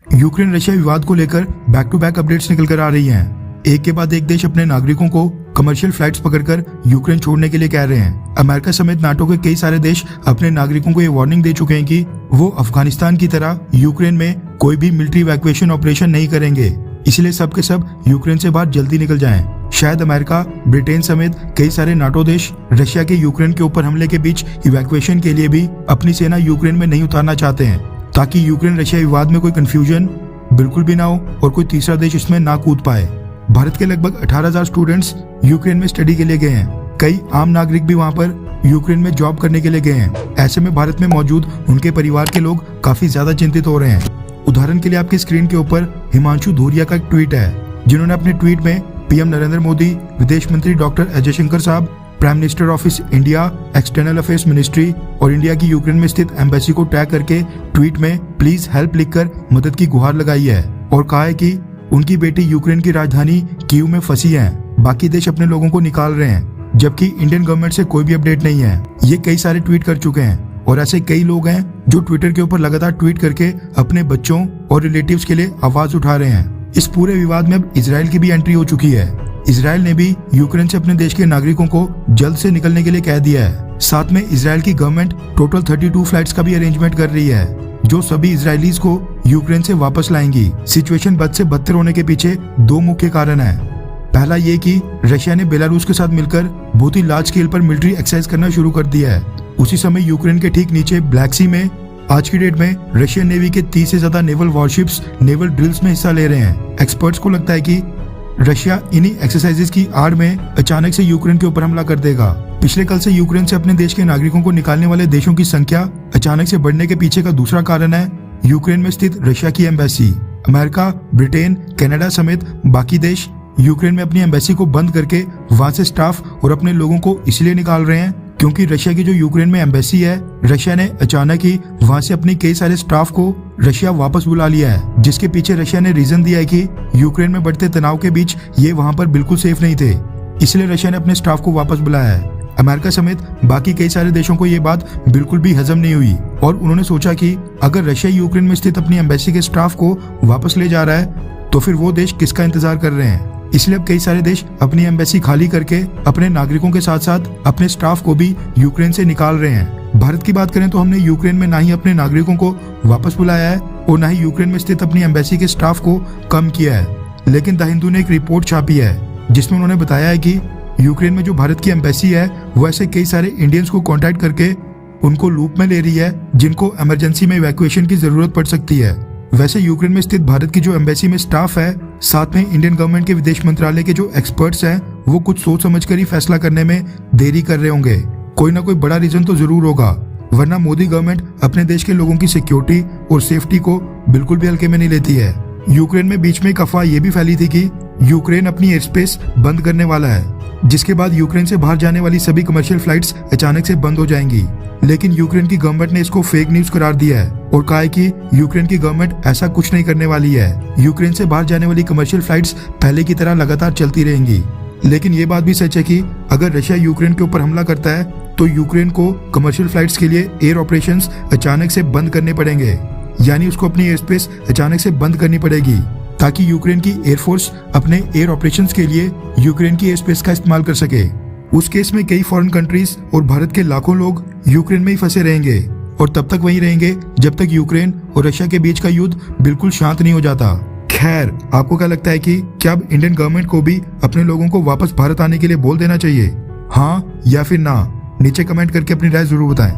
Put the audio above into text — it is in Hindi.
यूक्रेन रशिया विवाद को लेकर बैक टू बैक अपडेट्स निकल कर आ रही हैं। एक के बाद एक देश अपने नागरिकों को कमर्शियल फ्लाइट्स पकड़कर यूक्रेन छोड़ने के लिए कह रहे हैं। अमेरिका समेत नाटो के कई सारे देश अपने नागरिकों को ये वार्निंग दे चुके हैं कि वो अफगानिस्तान की तरह यूक्रेन में कोई भी मिलिट्री इवैक्यूएशन ऑपरेशन नहीं करेंगे, इसलिए सब के सब यूक्रेन से बाहर जल्दी निकल जाएं। शायद अमेरिका, ब्रिटेन समेत कई सारे नाटो देश रशिया के यूक्रेन के ऊपर हमले के बीच इवैक्यूएशन के लिए भी अपनी सेना यूक्रेन में नहीं उतारना चाहते हैं, ताकि यूक्रेन रशिया विवाद में कोई कंफ्यूजन बिल्कुल भी ना हो और कोई तीसरा देश इसमें ना कूद पाए। भारत के लगभग 18,000 स्टूडेंट्स यूक्रेन में स्टडी के लिए गए हैं। कई आम नागरिक भी वहां पर यूक्रेन में जॉब करने के लिए गए हैं। ऐसे में भारत में मौजूद उनके परिवार के लोग काफी ज्यादा चिंतित हो रहे हैं। उदाहरण के लिए आपकी स्क्रीन के ऊपर हिमांशु धूरिया का एक ट्वीट है, जिन्होंने अपने ट्वीट में पीएम नरेंद्र मोदी, विदेश मंत्री डॉक्टर अजय शंकर साहब, prime minister office India, external affairs ministry और इंडिया की यूक्रेन में स्थित एम्बेसी को टैग करके ट्वीट में प्लीज हेल्प लिखकर मदद की गुहार लगाई है और कहा है कि उनकी बेटी यूक्रेन की राजधानी कीव में फंसी है, बाकी देश अपने लोगों को निकाल रहे हैं, जबकि इंडियन गवर्नमेंट से कोई भी अपडेट नहीं है। ये कई सारे ट्वीट कर चुके हैं और ऐसे कई लोग हैं जो ट्विटर के ऊपर लगातार ट्वीट करके अपने बच्चों और रिलेटिव्स के लिए आवाज उठा रहे हैं। इस पूरे विवाद में अब इजराइल की भी एंट्री हो चुकी है। इजराइल ने भी यूक्रेन से अपने देश के नागरिकों को जल्द से निकलने के लिए कह दिया है। साथ में इजराइल की गवर्नमेंट टोटल 32 फ्लाइट्स का भी अरेंजमेंट कर रही है, जो सभी इजरायलीज को यूक्रेन से वापस लाएंगी। सिचुएशन बद से बदतर होने के पीछे दो मुख्य कारण हैं। पहला ये कि रशिया ने बेलारूस के साथ मिलकर बहुत ही लार्ज स्केल पर मिलिट्री एक्सरसाइज करना शुरू कर दिया है। उसी समय यूक्रेन के ठीक नीचे ब्लैक सी में आज की डेट में रशियन नेवी के 30 से ज्यादा नेवल वॉरशिप्स नेवल ड्रिल्स में हिस्सा ले रहे हैं। एक्सपर्ट्स को लगता है कि रशिया इन्हीं एक्सरसाइजेज की आड़ में अचानक से यूक्रेन के ऊपर हमला कर देगा। पिछले कल से यूक्रेन से अपने देश के नागरिकों को निकालने वाले देशों की संख्या अचानक से बढ़ने के पीछे का दूसरा कारण है यूक्रेन में स्थित रशिया की एम्बेसी। अमेरिका, ब्रिटेन, कनाडा समेत बाकी देश यूक्रेन में अपनी एम्बेसी को बंद करके वहां से स्टाफ और अपने लोगों को इसलिए निकाल रहे हैं क्योंकि रशिया की जो यूक्रेन में एम्बेसी है, रशिया ने अचानक ही वहां से अपनी कई सारे स्टाफ को रशिया वापस बुला लिया है, जिसके पीछे रशिया ने रीजन दिया है कि यूक्रेन में बढ़ते तनाव के बीच ये वहां पर बिल्कुल सेफ नहीं थे, इसलिए रशिया ने अपने स्टाफ को वापस बुलाया है। अमेरिका समेत बाकी कई सारे देशों को ये बात बिल्कुल भी हजम नहीं हुई और उन्होंने सोचा कि अगर रशिया यूक्रेन में स्थित अपनी एम्बेसी के स्टाफ को वापस ले जा रहा है तो फिर वो देश किसका इंतजार कर रहे हैं। इसलिए अब कई सारे देश अपनी एम्बेसी खाली करके अपने नागरिकों के साथ साथ अपने स्टाफ को भी यूक्रेन से निकाल रहे हैं। भारत की बात करें तो हमने यूक्रेन में ना ही अपने नागरिकों को वापस बुलाया है और ना ही यूक्रेन में स्थित अपनी एम्बेसी के स्टाफ को कम किया है। लेकिन द हिंदू ने एक रिपोर्ट छापी है जिसमें उन्होंने बताया है कि यूक्रेन में जो भारत की एम्बेसी है वो ऐसे कई सारे इंडियंस को कॉन्टैक्ट करके उनको लूप में ले रही है जिनको इमरजेंसी में इवैक्यूएशन की जरूरत पड़ सकती है। वैसे यूक्रेन में स्थित भारत की जो एम्बेसी में स्टाफ है, साथ में इंडियन गवर्नमेंट के विदेश मंत्रालय के जो एक्सपर्ट्स हैं, वो कुछ सोच समझकर ही फैसला करने में देरी कर रहे होंगे। कोई ना कोई बड़ा रीजन तो जरूर होगा, वरना मोदी गवर्नमेंट अपने देश के लोगों की सिक्योरिटी और सेफ्टी को बिल्कुल भी हल्के में नहीं लेती है। यूक्रेन में बीच में एक अफवाह ये भी फैली थी कि यूक्रेन अपनी एयर स्पेस बंद करने वाला है, जिसके बाद यूक्रेन से बाहर जाने वाली सभी कमर्शियल फ्लाइट्स अचानक से बंद हो जाएंगी। लेकिन यूक्रेन की गवर्नमेंट ने इसको फेक न्यूज करार दिया है और कहा है कि यूक्रेन की गवर्नमेंट ऐसा कुछ नहीं करने वाली है। यूक्रेन से बाहर जाने वाली कमर्शियल फ्लाइट्स पहले की तरह लगातार चलती रहेंगी। लेकिन ये बात भी सच है कि अगर रशिया यूक्रेन के ऊपर हमला करता है तो यूक्रेन को कमर्शियल फ्लाइट्स के लिए एयर ऑपरेशंस अचानक से बंद करने पड़ेंगे, यानी उसको अपनी एयर स्पेस अचानक से बंद करनी पड़ेगी ताकि यूक्रेन की एयरफोर्स अपने एयर ऑपरेशंस के लिए यूक्रेन की एयर स्पेस का इस्तेमाल कर सके। उस केस में कई फॉरेन कंट्रीज और भारत के लाखों लोग यूक्रेन में ही फंसे रहेंगे और तब तक वहीं रहेंगे जब तक यूक्रेन और रशिया के बीच का युद्ध बिल्कुल शांत नहीं हो जाता। खैर, आपको क्या लगता है कि क्या अब इंडियन गवर्नमेंट को भी अपने लोगों को वापस भारत आने के लिए बोल देना चाहिए, हाँ या फिर ना? नीचे कमेंट करके अपनी राय जरूर बताएं।